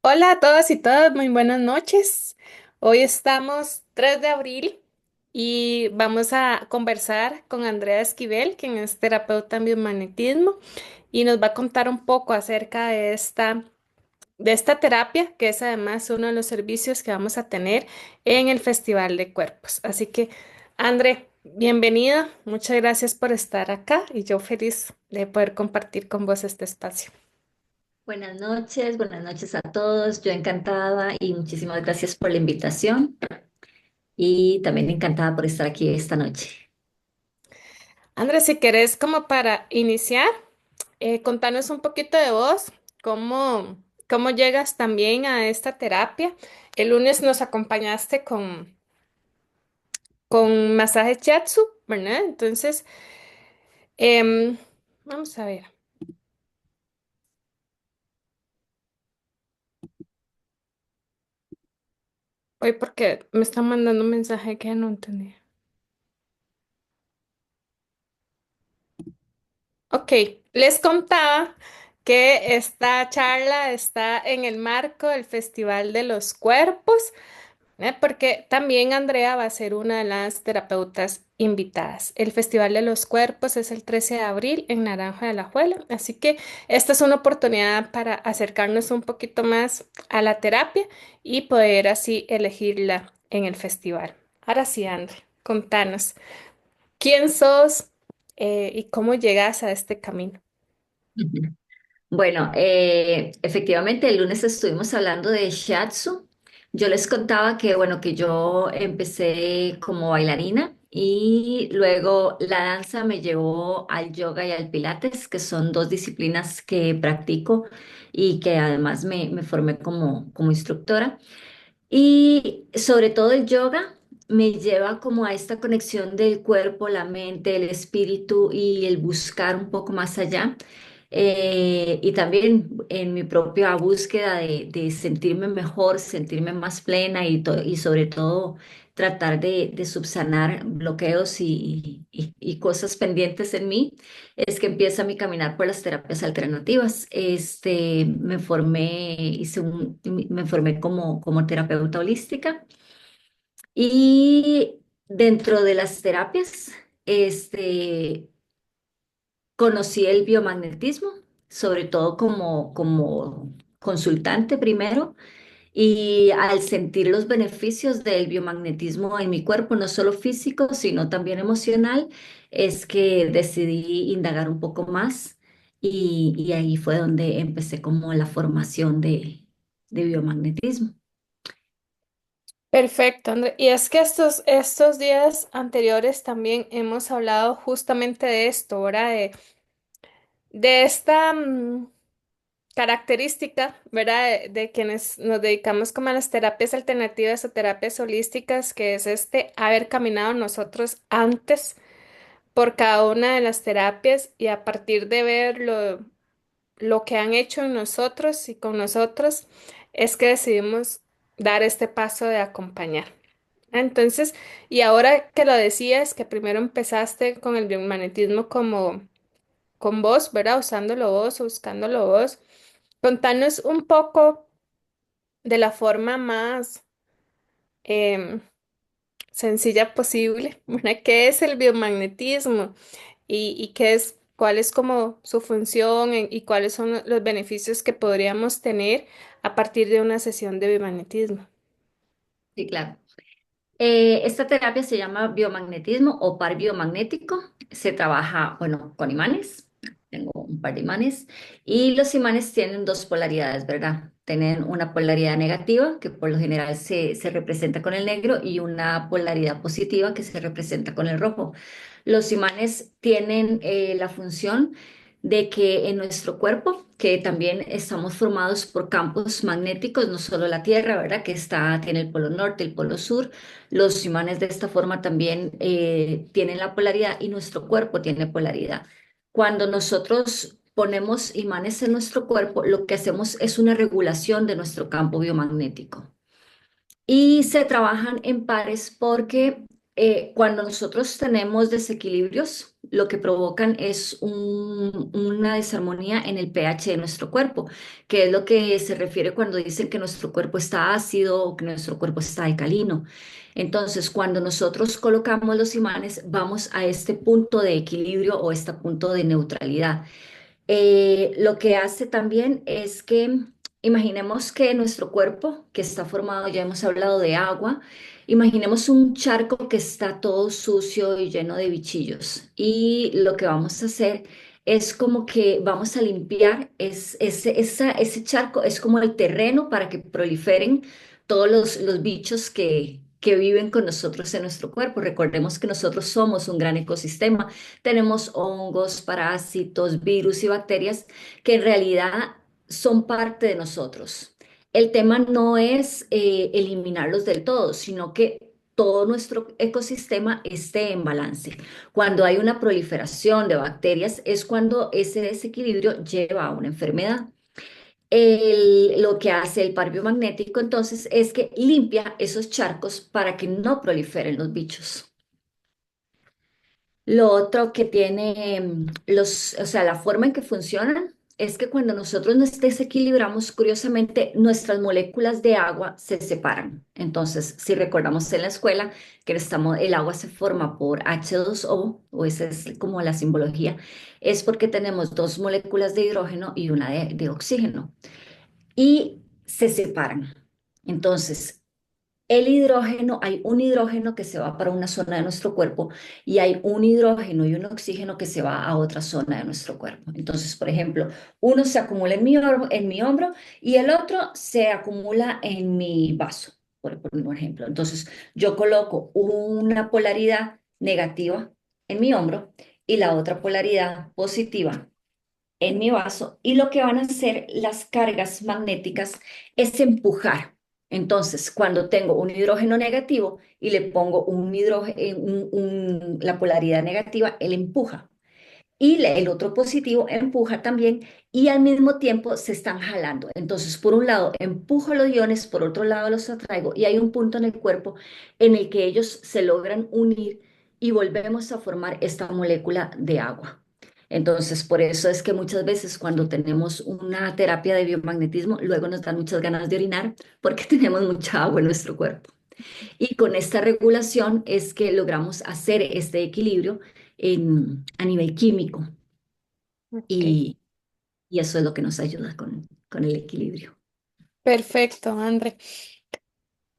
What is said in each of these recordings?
Hola a todas y todas, muy buenas noches. Hoy estamos 3 de abril y vamos a conversar con Andrea Esquivel, quien es terapeuta en biomagnetismo, y nos va a contar un poco acerca de esta terapia, que es además uno de los servicios que vamos a tener en el Festival de Cuerpos. Así que, André, bienvenida, muchas gracias por estar acá y yo feliz de poder compartir con vos este espacio. Buenas noches a todos. Yo encantada y muchísimas gracias por la invitación y también encantada por estar aquí esta noche. André, si querés, como para iniciar. Contanos un poquito de vos, cómo llegas también a esta terapia. El lunes nos acompañaste con masaje shiatsu, ¿verdad? Entonces, vamos a ver. Hoy porque me están mandando un mensaje que no entendí. Ok, les contaba que esta charla está en el marco del Festival de los Cuerpos. Porque también Andrea va a ser una de las terapeutas invitadas. El Festival de los Cuerpos es el 13 de abril en Naranjo de Alajuela, así que esta es una oportunidad para acercarnos un poquito más a la terapia y poder así elegirla en el festival. Ahora sí, Andrea, contanos, ¿quién sos y cómo llegas a este camino? Ujú. Bueno, efectivamente el lunes estuvimos hablando de Shiatsu. Yo les contaba que, bueno, que yo empecé como bailarina y luego la danza me llevó al yoga y al pilates, que son dos disciplinas que practico y que además me formé como instructora. Y sobre todo el yoga me lleva como a esta conexión del cuerpo, la mente, el espíritu y el buscar un poco más allá. Y también en mi propia búsqueda de sentirme mejor, sentirme más plena y sobre todo tratar de subsanar bloqueos y cosas pendientes en mí, es que empieza mi caminar por las terapias alternativas. Me formé como terapeuta holística y dentro de las terapias, este, conocí el biomagnetismo, sobre todo como consultante primero. Y al sentir los beneficios del biomagnetismo en mi cuerpo, no solo físico, sino también emocional, es que decidí indagar un poco más y ahí fue donde empecé como la formación de biomagnetismo. Perfecto, André. Y es que estos días anteriores también hemos hablado justamente de esto, ¿verdad? De esta característica, ¿verdad? De quienes nos dedicamos como a las terapias alternativas o terapias holísticas, que es este haber caminado nosotros antes por cada una de las terapias y a partir de ver lo que han hecho en nosotros y con nosotros, es que decidimos dar este paso de acompañar. Entonces, y ahora que lo decías, que primero empezaste con el biomagnetismo como con vos, ¿verdad? Usándolo vos o buscándolo vos. Contanos un poco de la forma más em, sencilla posible, ¿verdad? ¿Qué es el biomagnetismo y cuál es como su función y cuáles son los beneficios que podríamos tener a partir de una sesión de biomagnetismo? Sí, claro. Esta terapia se llama biomagnetismo o par biomagnético. Se trabaja, bueno, con imanes. Tengo un par de imanes. Y los imanes tienen dos polaridades, ¿verdad? Tienen una polaridad negativa, que por lo general se representa con el negro, y una polaridad positiva, que se representa con el rojo. Los imanes tienen la función de que en nuestro cuerpo, que también estamos formados por campos magnéticos, no solo la Tierra, ¿verdad? Tiene el polo norte, el polo sur. Los imanes de esta forma también tienen la polaridad y nuestro cuerpo tiene polaridad. Cuando nosotros ponemos imanes en nuestro cuerpo, lo que hacemos es una regulación de nuestro campo biomagnético. Y se trabajan en pares porque Cuando nosotros tenemos desequilibrios, lo que provocan es una desarmonía en el pH de nuestro cuerpo, que es lo que se refiere cuando dicen que nuestro cuerpo está ácido o que nuestro cuerpo está alcalino. Entonces, cuando nosotros colocamos los imanes, vamos a este punto de equilibrio o este punto de neutralidad. Lo que hace también es que imaginemos que nuestro cuerpo, que está formado, ya hemos hablado de agua, imaginemos un charco que está todo sucio y lleno de bichillos. Y lo que vamos a hacer es como que vamos a limpiar ese charco, es como el terreno para que proliferen todos los bichos que viven con nosotros en nuestro cuerpo. Recordemos que nosotros somos un gran ecosistema. Tenemos hongos, parásitos, virus y bacterias que en realidad son parte de nosotros. El tema no es eliminarlos del todo, sino que todo nuestro ecosistema esté en balance. Cuando hay una proliferación de bacterias es cuando ese desequilibrio lleva a una enfermedad. Lo que hace el par biomagnético entonces es que limpia esos charcos para que no proliferen los bichos. Lo otro que tiene o sea, la forma en que funcionan es que cuando nosotros nos desequilibramos, curiosamente, nuestras moléculas de agua se separan. Entonces, si recordamos en la escuela que el agua se forma por H2O, o esa es como la simbología, es porque tenemos dos moléculas de hidrógeno y una de oxígeno y se separan. Entonces, el hidrógeno, hay un hidrógeno que se va para una zona de nuestro cuerpo y hay un hidrógeno y un oxígeno que se va a otra zona de nuestro cuerpo. Entonces, por ejemplo, uno se acumula en mi hombro y el otro se acumula en mi vaso, por un ejemplo. Entonces, yo coloco una polaridad negativa en mi hombro y la otra polaridad positiva en mi vaso y lo que van a hacer las cargas magnéticas es empujar. Entonces, cuando tengo un hidrógeno negativo y le pongo un hidrógeno, la polaridad negativa, él empuja. Y el otro positivo empuja también y al mismo tiempo se están jalando. Entonces, por un lado, empujo los iones, por otro lado, los atraigo y hay un punto en el cuerpo en el que ellos se logran unir y volvemos a formar esta molécula de agua. Entonces, por eso es que muchas veces cuando tenemos una terapia de biomagnetismo, luego nos dan muchas ganas de orinar porque tenemos mucha agua en nuestro cuerpo. Y con esta regulación es que logramos hacer este equilibrio a nivel químico Ok. y, y eso es lo que nos ayuda con el equilibrio. Perfecto, André.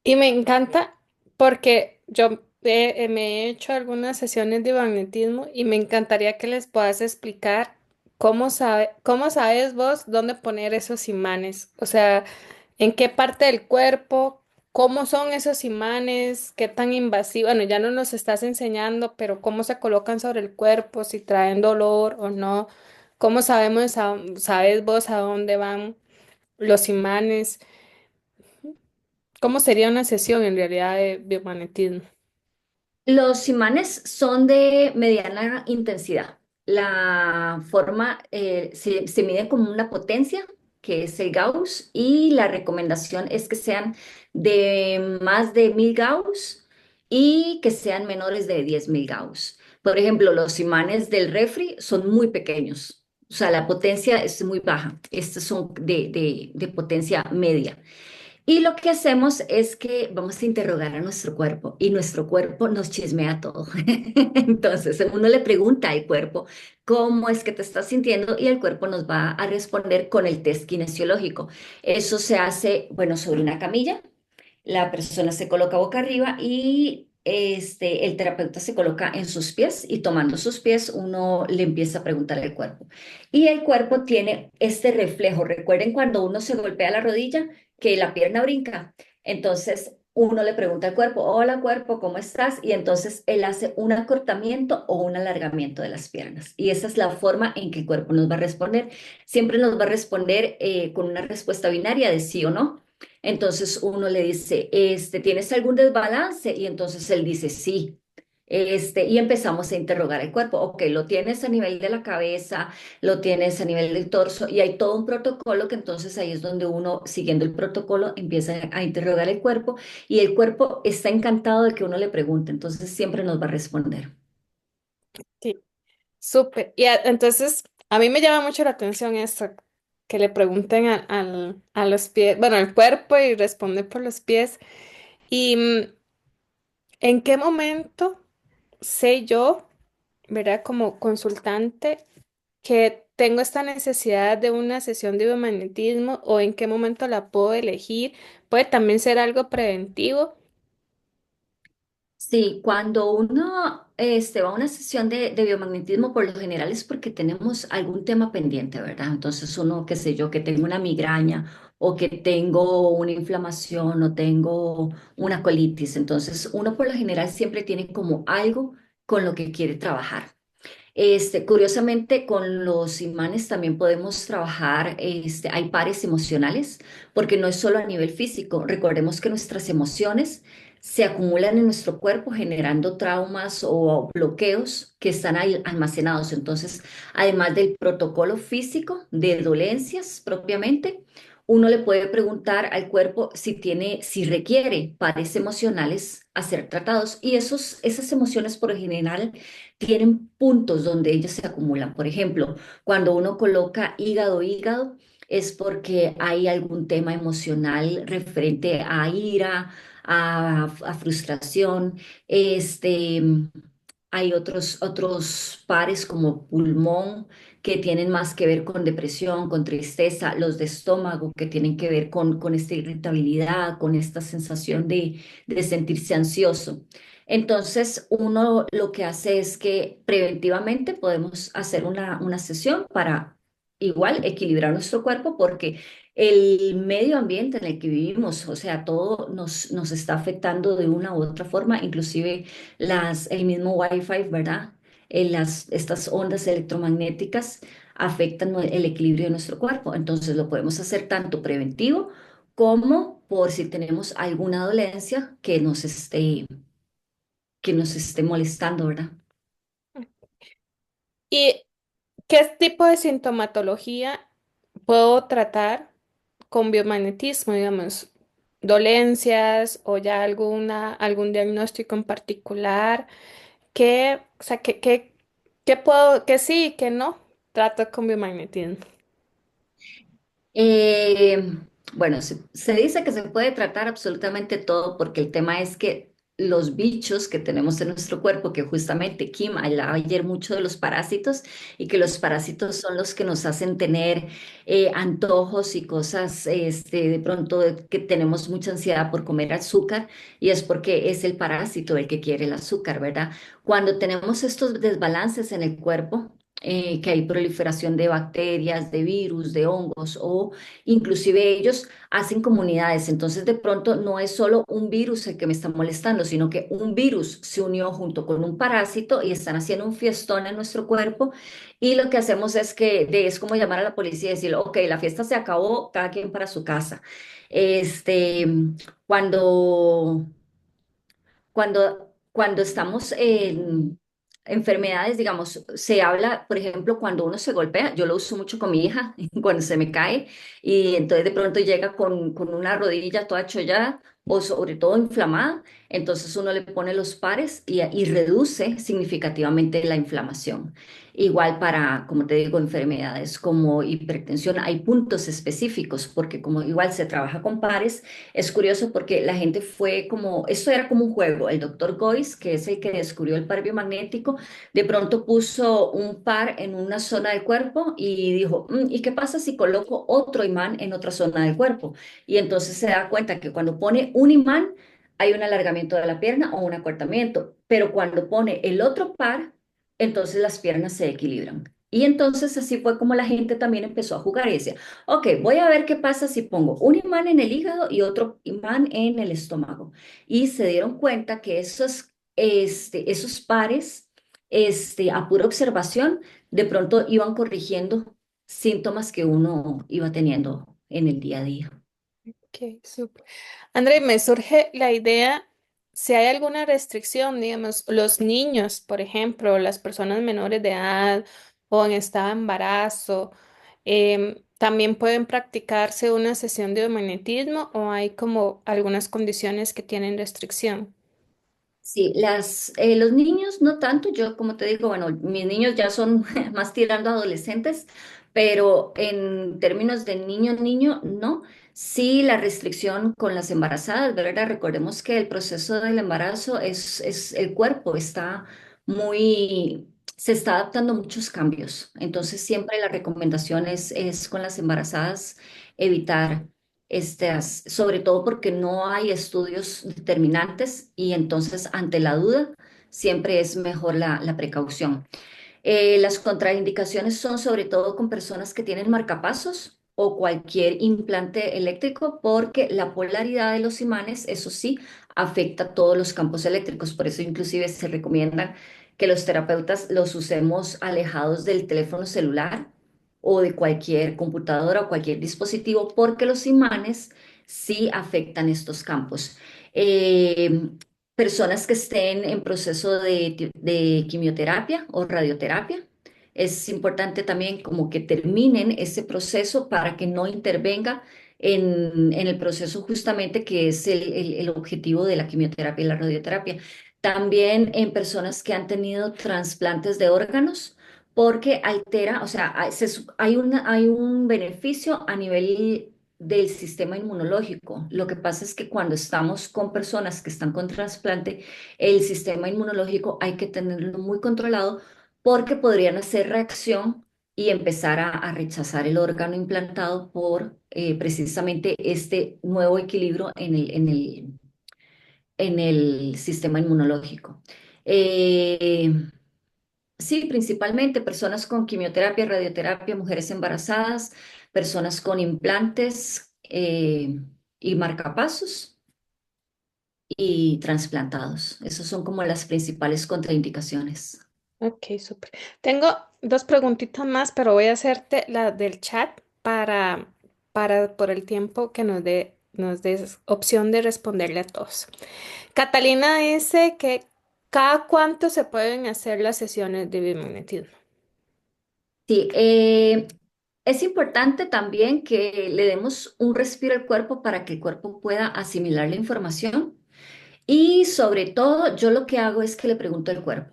Y me encanta porque yo me he hecho algunas sesiones de magnetismo y me encantaría que les puedas explicar cómo sabes vos dónde poner esos imanes. O sea, en qué parte del cuerpo, cómo son esos imanes, qué tan invasivos. Bueno, ya no nos estás enseñando, pero cómo se colocan sobre el cuerpo, si traen dolor o no. ¿Cómo sabes vos a dónde van los imanes? ¿Cómo sería una sesión en realidad de biomagnetismo? Los imanes son de mediana intensidad. La forma se mide como una potencia, que es el Gauss, y la recomendación es que sean de más de 1000 Gauss y que sean menores de 10.000 Gauss. Por ejemplo, los imanes del refri son muy pequeños, o sea, la potencia es muy baja. Estos son de potencia media. Y lo que hacemos es que vamos a interrogar a nuestro cuerpo y nuestro cuerpo nos chismea todo. Entonces, uno le pregunta al cuerpo cómo es que te estás sintiendo y el cuerpo nos va a responder con el test kinesiológico. Eso se hace, bueno, sobre una camilla. La persona se coloca boca arriba y el terapeuta se coloca en sus pies y tomando sus pies uno le empieza a preguntar al cuerpo. Y el cuerpo tiene este reflejo. Recuerden cuando uno se golpea la rodilla que la pierna brinca. Entonces uno le pregunta al cuerpo, hola cuerpo, ¿cómo estás? Y entonces él hace un acortamiento o un alargamiento de las piernas. Y esa es la forma en que el cuerpo nos va a responder. Siempre nos va a responder con una respuesta binaria de sí o no. Entonces uno le dice, ¿tienes algún desbalance? Y entonces él dice, sí. Y empezamos a interrogar el cuerpo. Ok, lo tienes a nivel de la cabeza, lo tienes a nivel del torso y hay todo un protocolo que entonces ahí es donde uno, siguiendo el protocolo, empieza a interrogar el cuerpo y el cuerpo está encantado de que uno le pregunte, entonces siempre nos va a responder. Sí, súper. Entonces, a mí me llama mucho la atención esto, que le pregunten a los pies, bueno, al cuerpo y responde por los pies. ¿Y en qué momento sé yo, verdad, como consultante, que tengo esta necesidad de una sesión de biomagnetismo o en qué momento la puedo elegir? Puede también ser algo preventivo. Sí, cuando uno va a una sesión de biomagnetismo, por lo general es porque tenemos algún tema pendiente, ¿verdad? Entonces uno, qué sé yo, que tengo una migraña o que tengo una inflamación o tengo una colitis. Entonces uno por lo general siempre tiene como algo con lo que quiere trabajar. Curiosamente, con los imanes también podemos trabajar, hay pares emocionales, porque no es solo a nivel físico. Recordemos que nuestras emociones se acumulan en nuestro cuerpo generando traumas o bloqueos que están ahí almacenados. Entonces, además del protocolo físico de dolencias propiamente, uno le puede preguntar al cuerpo si tiene, si requiere pares emocionales a ser tratados. Y esas emociones por lo general tienen puntos donde ellos se acumulan. Por ejemplo, cuando uno coloca hígado, es porque hay algún tema emocional referente a ira, a frustración. Este, Hay otros pares como pulmón que tienen más que ver con depresión, con tristeza, los de estómago que tienen que ver con esta irritabilidad, con esta sensación de sentirse ansioso. Entonces, uno lo que hace es que preventivamente podemos hacer una sesión para igual equilibrar nuestro cuerpo porque el medio ambiente en el que vivimos, o sea, todo nos está afectando de una u otra forma, inclusive el mismo Wi-Fi, ¿verdad? Estas ondas electromagnéticas afectan el equilibrio de nuestro cuerpo. Entonces lo podemos hacer tanto preventivo como por si tenemos alguna dolencia que nos esté molestando, ¿verdad? ¿Y qué tipo de sintomatología puedo tratar con biomagnetismo, digamos, dolencias o ya algún diagnóstico en particular? O sea, qué puedo, que sí y que no trato con biomagnetismo? Eh, bueno, se dice que se puede tratar absolutamente todo porque el tema es que los bichos que tenemos en nuestro cuerpo, que justamente Kim hablaba ayer mucho de los parásitos y que los parásitos son los que nos hacen tener antojos y cosas, de pronto que tenemos mucha ansiedad por comer azúcar y es porque es el parásito el que quiere el azúcar, ¿verdad? Cuando tenemos estos desbalances en el cuerpo, que hay proliferación de bacterias, de virus, de hongos o inclusive ellos hacen comunidades. Entonces de pronto no es solo un virus el que me está molestando, sino que un virus se unió junto con un parásito y están haciendo un fiestón en nuestro cuerpo y lo que hacemos es es como llamar a la policía y decir, ok, la fiesta se acabó, cada quien para su casa. Este, cuando cuando estamos en enfermedades, digamos, se habla, por ejemplo, cuando uno se golpea, yo lo uso mucho con mi hija, cuando se me cae y entonces de pronto llega con una rodilla toda chollada o sobre todo inflamada, entonces uno le pone los pares y reduce significativamente la inflamación. Igual para, como te digo, enfermedades como hipertensión, hay puntos específicos porque como igual se trabaja con pares, es curioso porque la gente fue como, esto era como un juego. El doctor Goiz, que es el que descubrió el par biomagnético, de pronto puso un par en una zona del cuerpo y dijo, ¿y qué pasa si coloco otro imán en otra zona del cuerpo? Y entonces se da cuenta que cuando pone un imán, hay un alargamiento de la pierna o un acortamiento, pero cuando pone el otro par, entonces las piernas se equilibran. Y entonces así fue como la gente también empezó a jugar y decía, ok, voy a ver qué pasa si pongo un imán en el hígado y otro imán en el estómago. Y se dieron cuenta que esos pares, a pura observación, de pronto iban corrigiendo síntomas que uno iba teniendo en el día a día. Ok, súper. André, me surge la idea. si hay alguna restricción, digamos, los niños, por ejemplo, las personas menores de edad o en estado de embarazo, también pueden practicarse una sesión de biomagnetismo o hay como algunas condiciones que tienen restricción. Sí, los niños no tanto, yo como te digo, bueno, mis niños ya son más tirando a adolescentes, pero en términos de niño, niño, no. Sí, la restricción con las embarazadas, ¿verdad? Recordemos que el proceso del embarazo es el cuerpo está muy, se está adaptando a muchos cambios. Entonces, siempre la recomendación es con las embarazadas evitar sobre todo porque no hay estudios determinantes y entonces ante la duda siempre es mejor la precaución. Las contraindicaciones son sobre todo con personas que tienen marcapasos o cualquier implante eléctrico porque la polaridad de los imanes, eso sí, afecta todos los campos eléctricos. Por eso inclusive se recomienda que los terapeutas los usemos alejados del teléfono celular o de cualquier computadora o cualquier dispositivo porque los imanes sí afectan estos campos. Eh, Personas que estén en proceso de quimioterapia o radioterapia. Es importante también como que terminen ese proceso para que no intervenga en el proceso justamente que es el objetivo de la quimioterapia y la radioterapia. También en personas que han tenido trasplantes de órganos, porque altera, o sea, hay un beneficio a nivel del sistema inmunológico. Lo que pasa es que cuando estamos con personas que están con trasplante, el sistema inmunológico hay que tenerlo muy controlado porque podrían hacer reacción y empezar a rechazar el órgano implantado por precisamente este nuevo equilibrio en el sistema inmunológico. Eh, Sí, principalmente personas con quimioterapia, radioterapia, mujeres embarazadas, personas con implantes y marcapasos y trasplantados. Esas son como las principales contraindicaciones. Ok, súper. Tengo dos preguntitas más, pero voy a hacerte la del chat por el tiempo que nos des opción de responderle a todos. Catalina dice que cada cuánto se pueden hacer las sesiones de biomagnetismo. Sí, es importante también que le demos un respiro al cuerpo para que el cuerpo pueda asimilar la información. Y sobre todo, yo lo que hago es que le pregunto al cuerpo.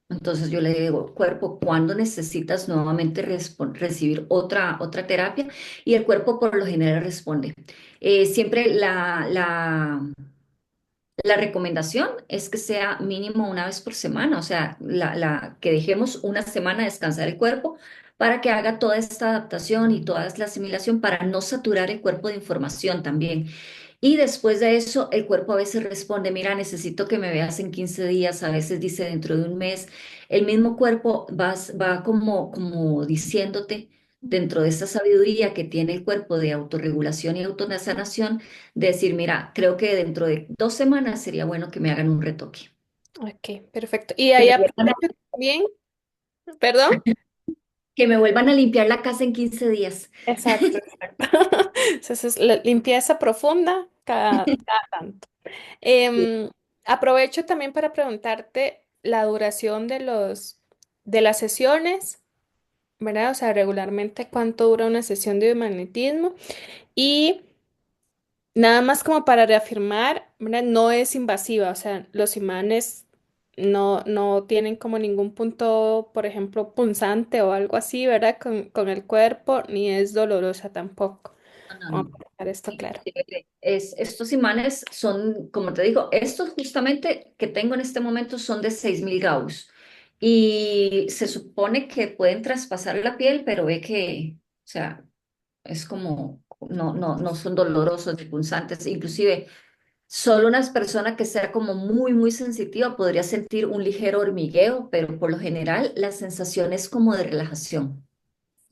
Entonces yo le digo, cuerpo, ¿cuándo necesitas nuevamente recibir otra terapia? Y el cuerpo por lo general responde. Siempre la recomendación es que sea mínimo una vez por semana, o sea, que dejemos una semana descansar el cuerpo para que haga toda esta adaptación y toda la asimilación para no saturar el cuerpo de información también. Y después de eso, el cuerpo a veces responde, mira, necesito que me veas en 15 días, a veces dice dentro de un mes. El mismo cuerpo va como diciéndote, dentro de esta sabiduría que tiene el cuerpo de autorregulación y autosanación, de decir, mira, creo que dentro de 2 semanas sería bueno que me hagan un retoque. Ok, perfecto. Y Que ahí me vuelvan a, aprovecho también, perdón. que me vuelvan a limpiar la casa en 15 días. Exacto, exacto. Entonces, es la limpieza profunda cada tanto. Em, Aprovecho también para preguntarte la duración de las sesiones, ¿verdad? O sea, regularmente cuánto dura una sesión de biomagnetismo y nada más como para reafirmar, ¿verdad? No es invasiva, o sea, los imanes no tienen como ningún punto, por ejemplo, punzante o algo así, ¿verdad? Con el cuerpo, ni es dolorosa tampoco. No, no, Vamos no. a dejar esto Sí, claro. sí, estos imanes son, como te digo, estos justamente que tengo en este momento son de 6000 Gauss y se supone que pueden traspasar la piel, pero ve que, o sea, es como, no son dolorosos ni punzantes. Inclusive, solo una persona que sea como muy, muy sensitiva podría sentir un ligero hormigueo, pero por lo general la sensación es como de relajación.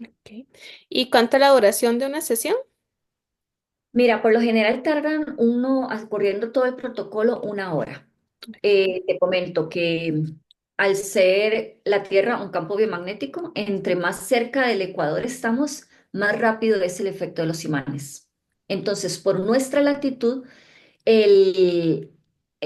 Ok. ¿Y cuánto es la duración de una sesión? Mira, por lo general tardan corriendo todo el protocolo 1 hora. Te comento que al ser la Tierra un campo biomagnético, entre más cerca del ecuador estamos, más rápido es el efecto de los imanes. Entonces, por nuestra latitud, el,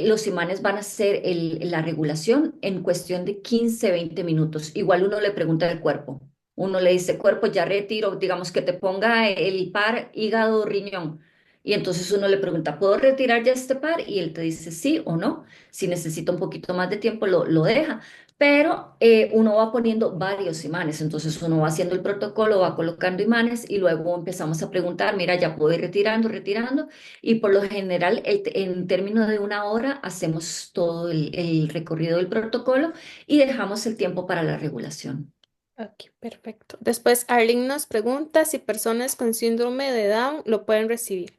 los imanes van a hacer la regulación en cuestión de 15 20 minutos. Igual uno le pregunta al cuerpo. Uno le dice, cuerpo, ya retiro, digamos que te ponga el par hígado, riñón. Y entonces uno le pregunta, ¿puedo retirar ya este par? Y él te dice sí o no. Si necesita un poquito más de tiempo, lo deja. Pero uno va poniendo varios imanes. Entonces uno va haciendo el protocolo, va colocando imanes y luego empezamos a preguntar, mira, ya puedo ir retirando, retirando. Y por lo general, en términos de una hora, hacemos todo el recorrido del protocolo y dejamos el tiempo para la regulación. Ok, perfecto. Después, Arlene nos pregunta si personas con síndrome de Down lo pueden recibir.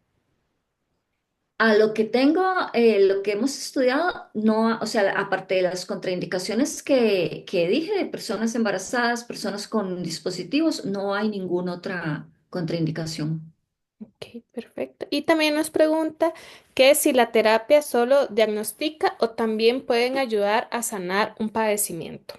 A lo que tengo, lo que hemos estudiado, no, o sea, aparte de las contraindicaciones que dije de personas embarazadas, personas con dispositivos, no hay ninguna otra contraindicación. Ok, perfecto. Y también nos pregunta que si la terapia solo diagnostica o también pueden ayudar a sanar un padecimiento.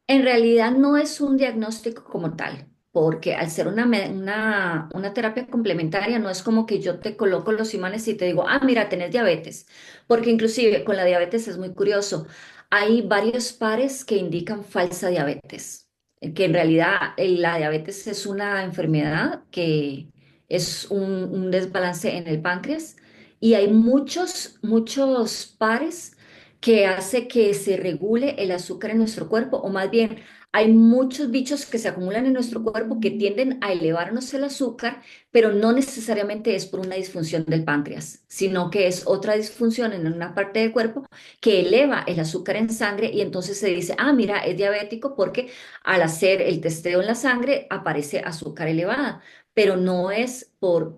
En realidad no es un diagnóstico como tal, porque al ser una terapia complementaria, no es como que yo te coloco los imanes y te digo, ah, mira, tenés diabetes, porque inclusive con la diabetes es muy curioso, hay varios pares que indican falsa diabetes, que en realidad la diabetes es una enfermedad que es un desbalance en el páncreas y hay muchos pares que hace que se regule el azúcar en nuestro cuerpo, o más bien hay muchos bichos que se acumulan en nuestro cuerpo que tienden a elevarnos el azúcar, pero no necesariamente es por una disfunción del páncreas, sino que es otra disfunción en una parte del cuerpo que eleva el azúcar en sangre y entonces se dice, ah, mira, es diabético porque al hacer el testeo en la sangre aparece azúcar elevada, pero no es por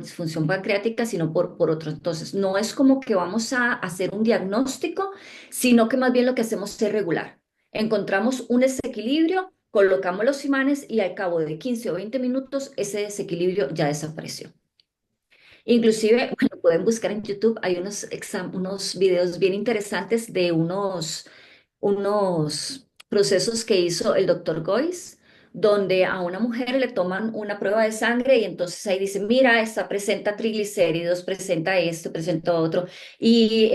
disfunción pancreática, sino por otro. Entonces, no es como que vamos a hacer un diagnóstico, sino que más bien lo que hacemos es regular. Encontramos un desequilibrio, colocamos los imanes y al cabo de 15 o 20 minutos ese desequilibrio ya desapareció. Inclusive, bueno, pueden buscar en YouTube, hay unos videos bien interesantes de unos procesos que hizo el doctor Gois, donde a una mujer le toman una prueba de sangre y entonces ahí dice, mira, esta presenta triglicéridos, presenta esto, presenta otro, y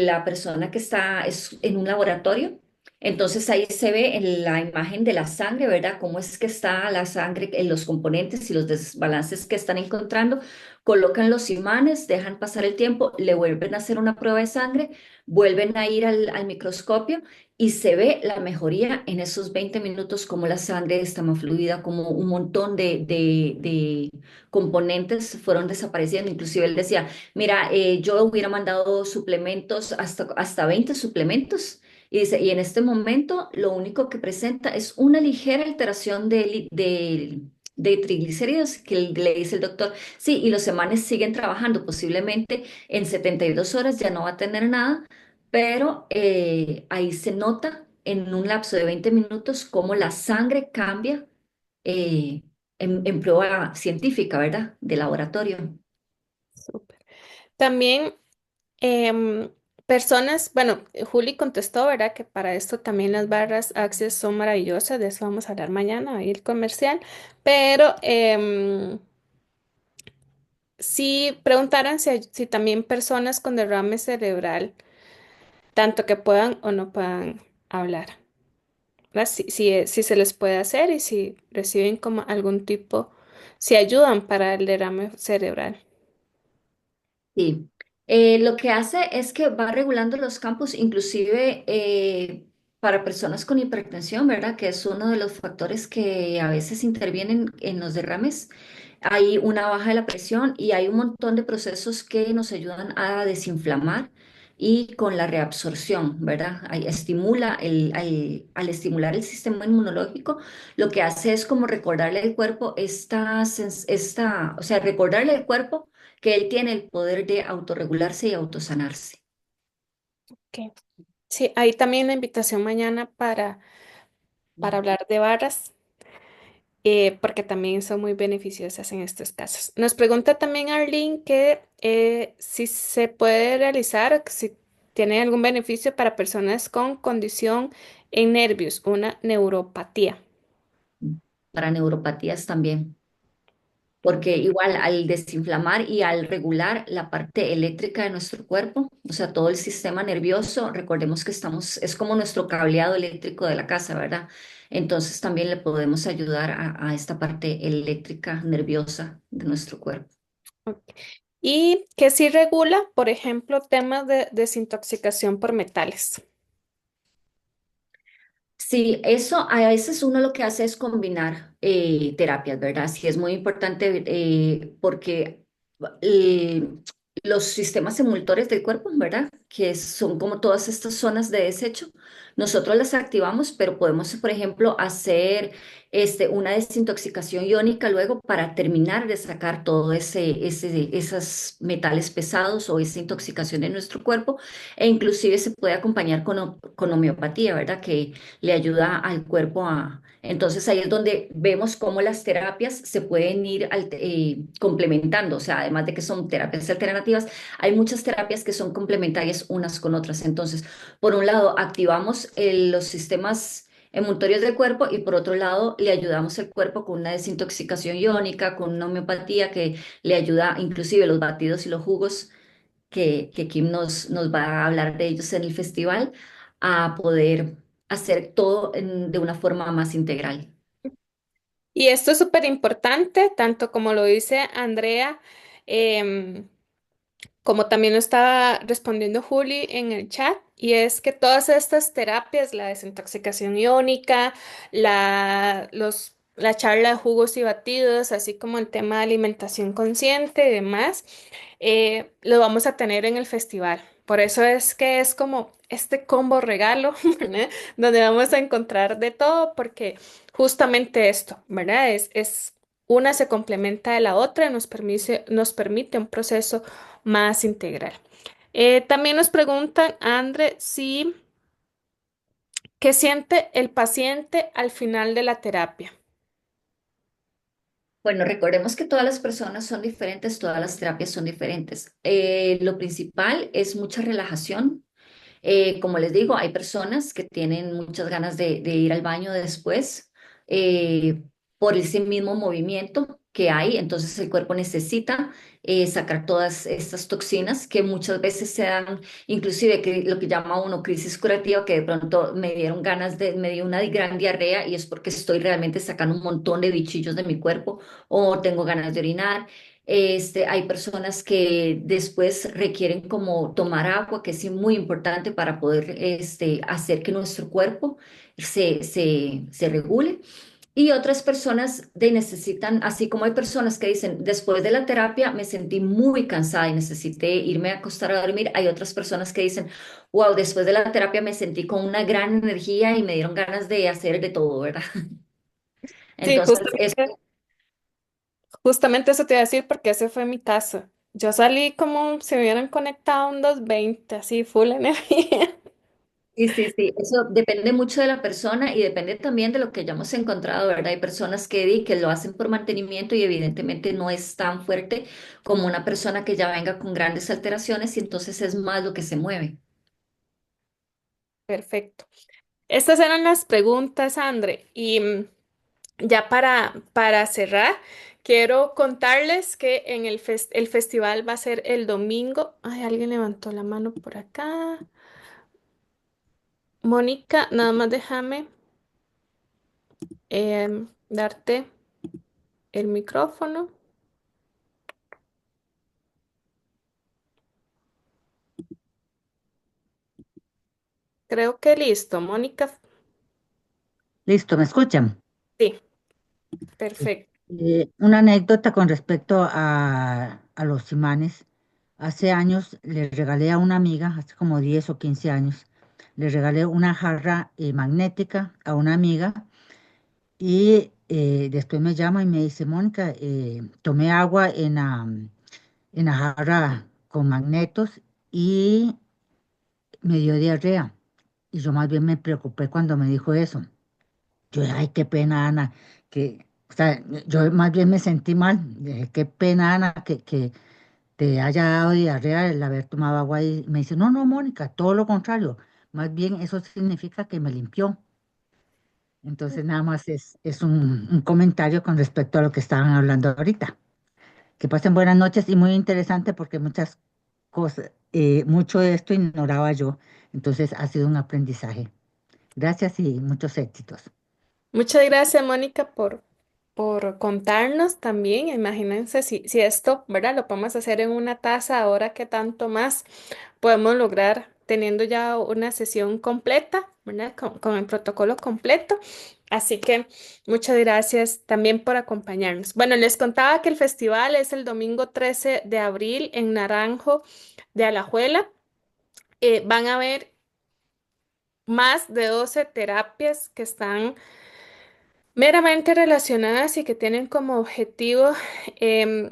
la persona que está es en un laboratorio. Entonces ahí se ve en la imagen de la sangre, ¿verdad? Cómo es que está la sangre, en los componentes y los desbalances que están encontrando. Colocan los imanes, dejan pasar el tiempo, le vuelven a hacer una prueba de sangre, vuelven a ir al microscopio y se ve la mejoría en esos 20 minutos, como la sangre está más fluida, como un montón de componentes fueron desapareciendo. Inclusive él decía, mira, yo hubiera mandado suplementos, hasta 20 suplementos. Y dice, y en este momento lo único que presenta es una ligera alteración de triglicéridos que le dice el doctor. Sí, y los emanes siguen trabajando, posiblemente en 72 horas ya no va a tener nada, pero ahí se nota en un lapso de 20 minutos cómo la sangre cambia eh, en prueba científica, ¿verdad? De laboratorio. Súper. También em, personas, bueno, Juli contestó, ¿verdad? Que para esto también las barras Access son maravillosas, de eso vamos a hablar mañana, ahí el comercial, pero si preguntaran si también personas con derrame cerebral, tanto que puedan o no puedan hablar, ¿verdad? Si se les puede hacer y si reciben como algún tipo, si ayudan para el derrame cerebral. Sí. Lo que hace es que va regulando los campos, inclusive para personas con hipertensión, ¿verdad? Que es uno de los factores que a veces intervienen en los derrames. Hay una baja de la presión y hay un montón de procesos que nos ayudan a desinflamar y con la reabsorción, ¿verdad? Estimula al estimular el sistema inmunológico, lo que hace es como recordarle al cuerpo o sea, recordarle al cuerpo que él tiene el poder de autorregularse y autosanarse. Ok. Sí, ahí también la invitación mañana para hablar de barras, porque también son muy beneficiosas en estos casos. Nos pregunta también Arlene que si se puede realizar o que si tiene algún beneficio para personas con condición en nervios, una neuropatía. Para neuropatías también. porque igual al desinflamar y al regular la parte eléctrica de nuestro cuerpo, o sea, todo el sistema nervioso, recordemos que estamos, es como nuestro cableado eléctrico de la casa, ¿verdad? Entonces también le podemos ayudar a esta parte eléctrica nerviosa de nuestro cuerpo. Ok. Y que sí regula, por ejemplo, temas de desintoxicación por metales. Sí, eso a veces uno lo que hace es combinar terapias, ¿verdad? Sí, es muy importante porque eh, los sistemas emultores del cuerpo, ¿verdad? Que son como todas estas zonas de desecho, nosotros las activamos, pero podemos, por ejemplo, hacer una desintoxicación iónica luego para terminar de sacar todo esos metales pesados o esa intoxicación de nuestro cuerpo e inclusive se puede acompañar con homeopatía, ¿verdad? Que le ayuda al cuerpo a... Entonces ahí es donde vemos cómo las terapias se pueden ir complementando, o sea, además de que son terapias alternativas, hay muchas terapias que son complementarias unas con otras. Entonces, por un lado, activamos los sistemas emultorios del cuerpo y por otro lado, le ayudamos al cuerpo con una desintoxicación iónica, con una homeopatía que le ayuda, inclusive los batidos y los jugos que Kim nos va a hablar de ellos en el festival, a poder hacer todo de una forma más integral. Y esto es súper importante, tanto como lo dice Andrea, em, como también lo estaba respondiendo Juli en el chat, y es que todas estas terapias, la desintoxicación iónica, la charla de jugos y batidos, así como el tema de alimentación consciente y demás, lo vamos a tener en el festival. Por eso es que es como este combo regalo, ¿verdad? Donde vamos a encontrar de todo, porque justamente esto, ¿verdad? Es una se complementa de la otra y nos permite un proceso más integral. También nos preguntan, André, si qué siente el paciente al final de la terapia. Bueno, recordemos que todas las personas son diferentes, todas las terapias son diferentes. Lo principal es mucha relajación. Como les digo, hay personas que tienen muchas ganas de ir al baño después eh, por ese mismo movimiento que hay. Entonces el cuerpo necesita sacar todas estas toxinas que muchas veces se dan, inclusive que lo que llama uno crisis curativa, que de pronto me dieron ganas me dio una gran diarrea y es porque estoy realmente sacando un montón de bichillos de mi cuerpo o tengo ganas de orinar. Hay personas que después requieren como tomar agua, que es muy importante para poder hacer que nuestro cuerpo se regule. Y otras personas necesitan, así como hay personas que dicen, después de la terapia me sentí muy cansada y necesité irme a acostar a dormir. Hay otras personas que dicen, wow, después de la terapia me sentí con una gran energía y me dieron ganas de hacer de todo, ¿verdad? Sí, Entonces, es justamente eso te iba a decir porque ese fue mi caso. Yo salí como si me hubieran conectado un 220 así, full energía. Sí, sí, sí, eso depende mucho de la persona y depende también de lo que hayamos encontrado, ¿verdad? Hay personas que lo hacen por mantenimiento y evidentemente no es tan fuerte como una persona que ya venga con grandes alteraciones y entonces es más lo que se mueve. Perfecto. Estas eran las preguntas, André. Y ya para cerrar, quiero contarles que en el festival va a ser el domingo. Ay, alguien levantó la mano por acá. Mónica, nada más déjame darte el micrófono. Creo que listo, Mónica. Listo, ¿me escuchan? Sí, perfecto. Una anécdota con respecto a los imanes. Hace años le regalé a una amiga, hace como 10 o 15 años, le regalé una jarra magnética a una amiga y después me llama y me dice, Mónica, tomé agua en la jarra con magnetos y me dio diarrea. Y yo más bien me preocupé cuando me dijo eso. Yo, ay, qué pena, Ana, o sea, yo más bien me sentí mal. Dije, qué pena, Ana, que te haya dado diarrea el haber tomado agua y me dice, no, no, Mónica, todo lo contrario. Más bien eso significa que me limpió. Entonces, nada más es un comentario con respecto a lo que estaban hablando ahorita. Que pasen buenas noches y muy interesante porque muchas cosas, mucho de esto ignoraba yo. Entonces ha sido un aprendizaje. Gracias y muchos éxitos. Muchas gracias, Mónica, por contarnos también. Imagínense si esto, ¿verdad? Lo podemos hacer en una taza ahora que tanto más podemos lograr teniendo ya una sesión completa, ¿verdad? Con el protocolo completo. Así que muchas gracias también por acompañarnos. Bueno, les contaba que el festival es el domingo 13 de abril en Naranjo de Alajuela. Van a haber más de 12 terapias que están meramente relacionadas y que tienen como objetivo em,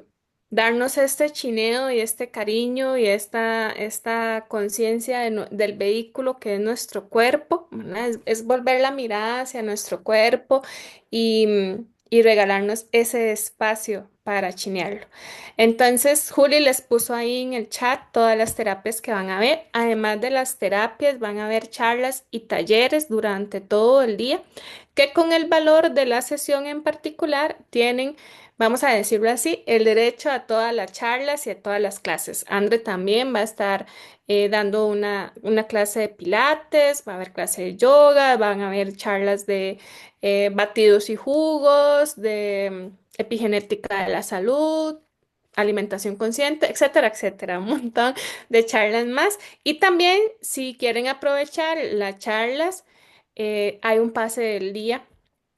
darnos este chineo y este cariño y esta conciencia del vehículo que es nuestro cuerpo, ¿verdad? Es volver la mirada hacia nuestro cuerpo y regalarnos ese espacio para chinearlo. Entonces, Juli les puso ahí en el chat todas las terapias que van a ver. Además de las terapias, van a haber charlas y talleres durante todo el día que con el valor de la sesión en particular tienen, vamos a decirlo así, el derecho a todas las charlas y a todas las clases. Andre también va a estar dando una clase de pilates, va a haber clase de yoga, van a haber charlas de batidos y jugos, de epigenética de la salud, alimentación consciente, etcétera, etcétera, un montón de charlas más. Y también, si quieren aprovechar las charlas, hay un pase del día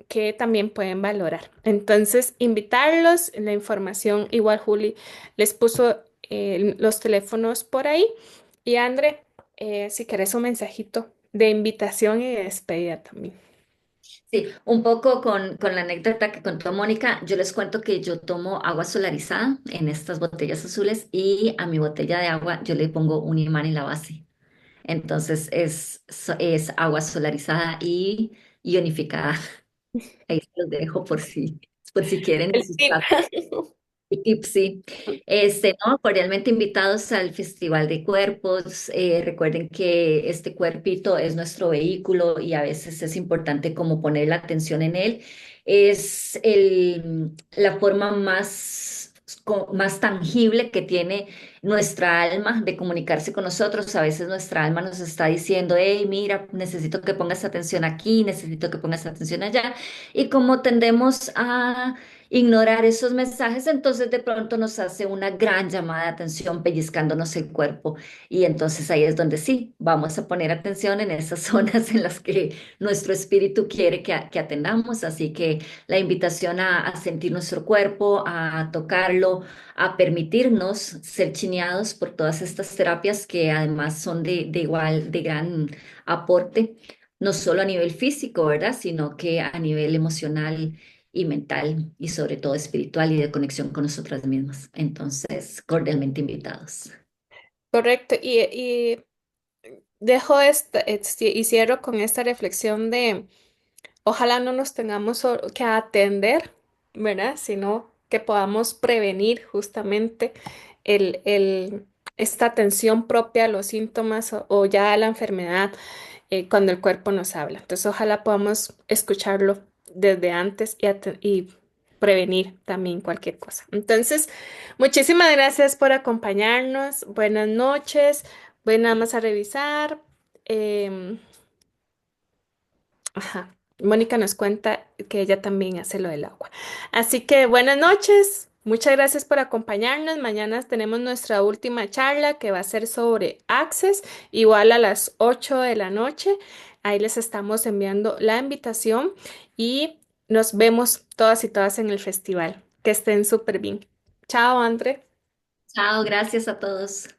que también pueden valorar. Entonces, invitarlos, la información, igual Juli les puso los teléfonos por ahí. Y André, si querés un mensajito de invitación y de despedida también. Sí, un poco con la anécdota que contó Mónica, yo les cuento que yo tomo agua solarizada en estas botellas azules y a mi botella de agua yo le pongo un imán en la base. Entonces es agua solarizada y ionificada. Ahí se los dejo por si quieren en El sus tip. casas. Y sí, no, cordialmente invitados al Festival de Cuerpos. Recuerden que este cuerpito es nuestro vehículo y a veces es importante como poner la atención en él. Es la forma más tangible que tiene nuestra alma de comunicarse con nosotros. A veces nuestra alma nos está diciendo, hey, mira, necesito que pongas atención aquí, necesito que pongas atención allá. Y como tendemos a ignorar esos mensajes, entonces de pronto nos hace una gran llamada de atención pellizcándonos el cuerpo y entonces ahí es donde sí, vamos a poner atención en esas zonas en las que nuestro espíritu quiere que atendamos, así que la invitación a sentir nuestro cuerpo, a tocarlo, a permitirnos ser chineados por todas estas terapias que además son de igual, de gran aporte, no solo a nivel físico, ¿verdad? Sino que a nivel emocional y mental y sobre todo espiritual y de conexión con nosotras mismas. Entonces, cordialmente invitados. Correcto. Y dejo y cierro con esta reflexión de ojalá no nos tengamos que atender, ¿verdad? Sino que podamos prevenir justamente esta atención propia a los síntomas o ya a la enfermedad cuando el cuerpo nos habla. Entonces, ojalá podamos escucharlo desde antes y prevenir también cualquier cosa. Entonces, muchísimas gracias por acompañarnos. Buenas noches. Voy nada más a revisar. em, Ajá. Mónica nos cuenta que ella también hace lo del agua. Así que buenas noches. Muchas gracias por acompañarnos. Mañana tenemos nuestra última charla que va a ser sobre Access, igual a las 8 de la noche. Ahí les estamos enviando la invitación y nos vemos todas y todas en el festival. Que estén súper bien. Chao, André. Chao, gracias a todos.